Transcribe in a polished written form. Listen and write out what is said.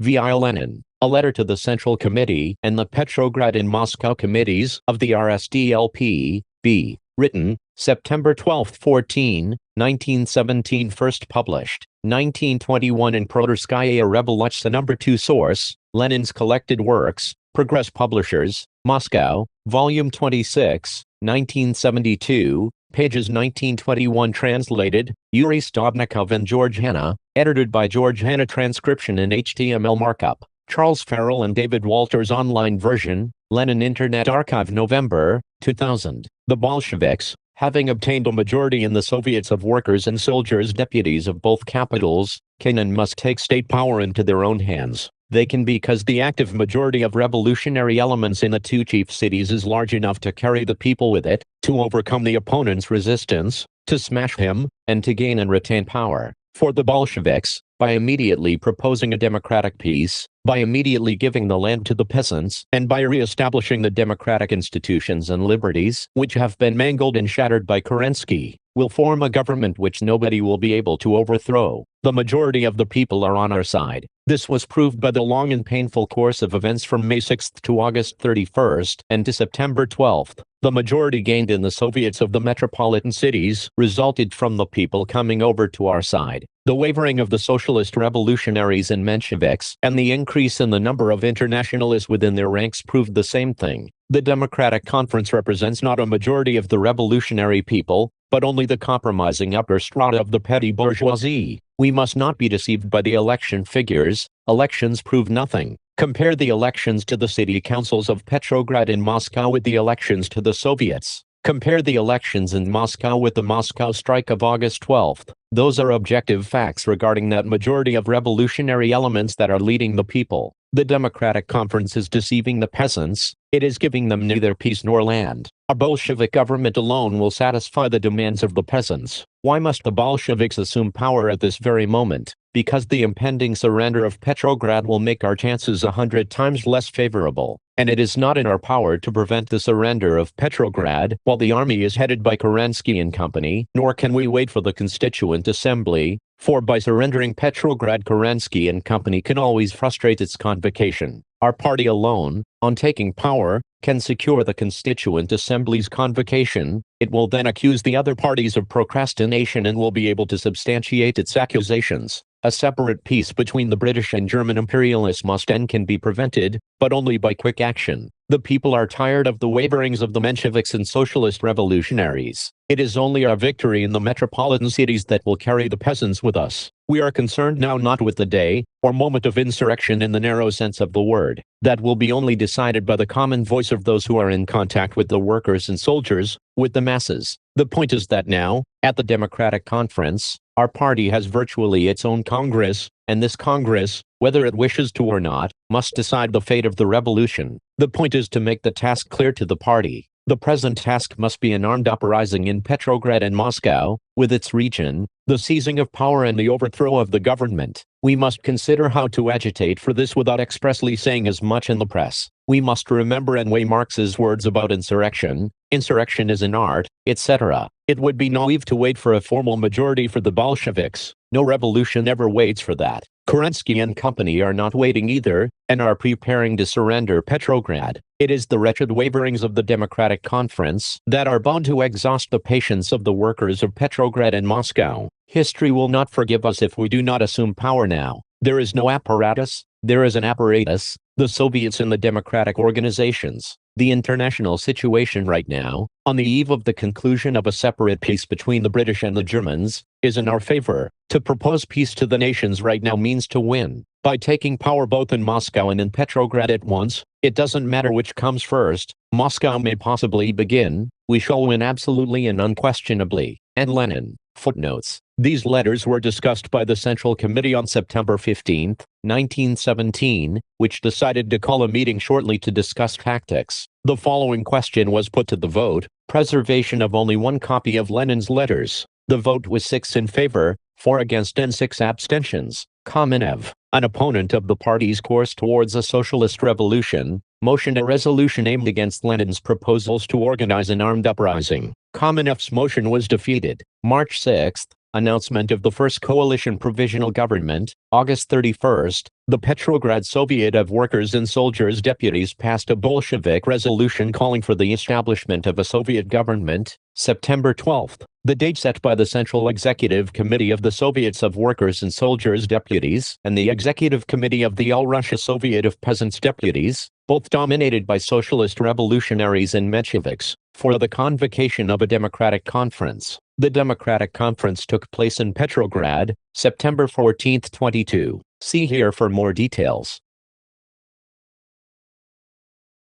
via Lenin, a letter to the Central Committee and the Petrograd and Moscow Committees of the RSDLP, b. Written, September 12, 1917. First published, 1921 in Protorskaya Revolution. No. 2 source, Lenin's Collected Works, Progress Publishers, Moscow, Volume 26, 1972, pages 1921. Translated, Yuri Stobnikov and George Hanna, edited by George Hanna. Transcription in HTML markup, Charles Farrell and David Walters. Online version, Lenin Internet Archive. November, 2000. The Bolsheviks, having obtained a majority in the Soviets of workers and soldiers deputies of both capitals, can and must take state power into their own hands. They can because the active majority of revolutionary elements in the two chief cities is large enough to carry the people with it, to overcome the opponent's resistance, to smash him, and to gain and retain power. For the Bolsheviks, by immediately proposing a democratic peace, by immediately giving the land to the peasants, and by re-establishing the democratic institutions and liberties which have been mangled and shattered by Kerensky, will form a government which nobody will be able to overthrow. The majority of the people are on our side. This was proved by the long and painful course of events from May 6 to August 31 and to September 12. The majority gained in the Soviets of the metropolitan cities resulted from the people coming over to our side. The wavering of the socialist revolutionaries and Mensheviks and the increase in the number of internationalists within their ranks proved the same thing. The Democratic Conference represents not a majority of the revolutionary people, but only the compromising upper strata of the petty bourgeoisie. We must not be deceived by the election figures. Elections prove nothing. Compare the elections to the city councils of Petrograd and Moscow with the elections to the Soviets. Compare the elections in Moscow with the Moscow strike of August 12. Those are objective facts regarding that majority of revolutionary elements that are leading the people. The Democratic Conference is deceiving the peasants. It is giving them neither peace nor land. A Bolshevik government alone will satisfy the demands of the peasants. Why must the Bolsheviks assume power at this very moment? Because the impending surrender of Petrograd will make our chances 100 times less favorable, and it is not in our power to prevent the surrender of Petrograd while the army is headed by Kerensky and company, nor can we wait for the Constituent Assembly, for by surrendering Petrograd, Kerensky and company can always frustrate its convocation. Our party alone, on taking power, can secure the Constituent Assembly's convocation. It will then accuse the other parties of procrastination and will be able to substantiate its accusations. A separate peace between the British and German imperialists must and can be prevented, but only by quick action. The people are tired of the waverings of the Mensheviks and socialist revolutionaries. It is only our victory in the metropolitan cities that will carry the peasants with us. We are concerned now not with the day, or moment of insurrection in the narrow sense of the word. That will be only decided by the common voice of those who are in contact with the workers and soldiers, with the masses. The point is that now, at the Democratic Conference, our party has virtually its own Congress, and this Congress, whether it wishes to or not, must decide the fate of the revolution. The point is to make the task clear to the party. The present task must be an armed uprising in Petrograd and Moscow, with its region, the seizing of power and the overthrow of the government. We must consider how to agitate for this without expressly saying as much in the press. We must remember and weigh Marx's words about insurrection. Insurrection is an art, etc. It would be naive to wait for a formal majority for the Bolsheviks. No revolution ever waits for that. Kerensky and company are not waiting either, and are preparing to surrender Petrograd. It is the wretched waverings of the Democratic Conference that are bound to exhaust the patience of the workers of Petrograd and Moscow. History will not forgive us if we do not assume power now. There is no apparatus, there is an apparatus, the Soviets and the democratic organizations. The international situation right now, on the eve of the conclusion of a separate peace between the British and the Germans, is in our favor. To propose peace to the nations right now means to win. By taking power both in Moscow and in Petrograd at once, it doesn't matter which comes first. Moscow may possibly begin. We shall win absolutely and unquestionably. And Lenin. Footnotes. These letters were discussed by the Central Committee on September 15, 1917, which decided to call a meeting shortly to discuss tactics. The following question was put to the vote: preservation of only one copy of Lenin's letters. The vote was 6 in favor, 4 against and 6 abstentions. Kamenev, an opponent of the party's course towards a socialist revolution, motioned a resolution aimed against Lenin's proposals to organize an armed uprising. Kamenev's motion was defeated. March 6, Announcement of the first coalition provisional government, August 31st, the Petrograd Soviet of Workers and Soldiers Deputies passed a Bolshevik resolution calling for the establishment of a Soviet government, September 12th, the date set by the Central Executive Committee of the Soviets of Workers and Soldiers Deputies and the Executive Committee of the All-Russia Soviet of Peasants Deputies, both dominated by socialist revolutionaries and Mensheviks, for the convocation of a democratic conference. The Democratic Conference took place in Petrograd, September 14, 22. See here for more details.